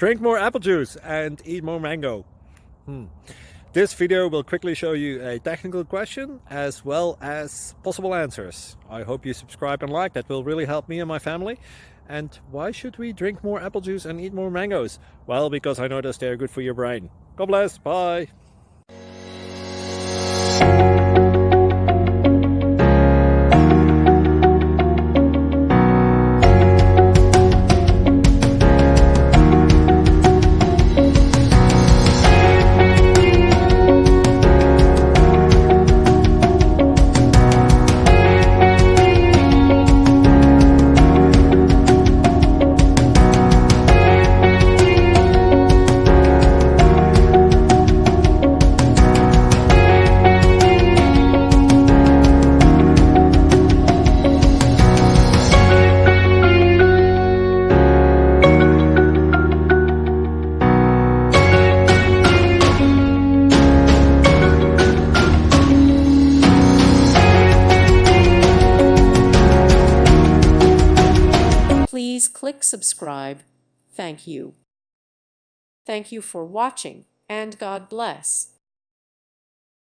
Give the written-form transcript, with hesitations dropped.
Drink more apple juice and eat more mango. This video will quickly show you a technical question as well as possible answers. I hope you subscribe and like, that will really help me and my family. And why should we drink more apple juice and eat more mangoes? Well, because I noticed they're good for your brain. God bless, bye! Please click subscribe. Thank you. Thank you for watching, and God bless.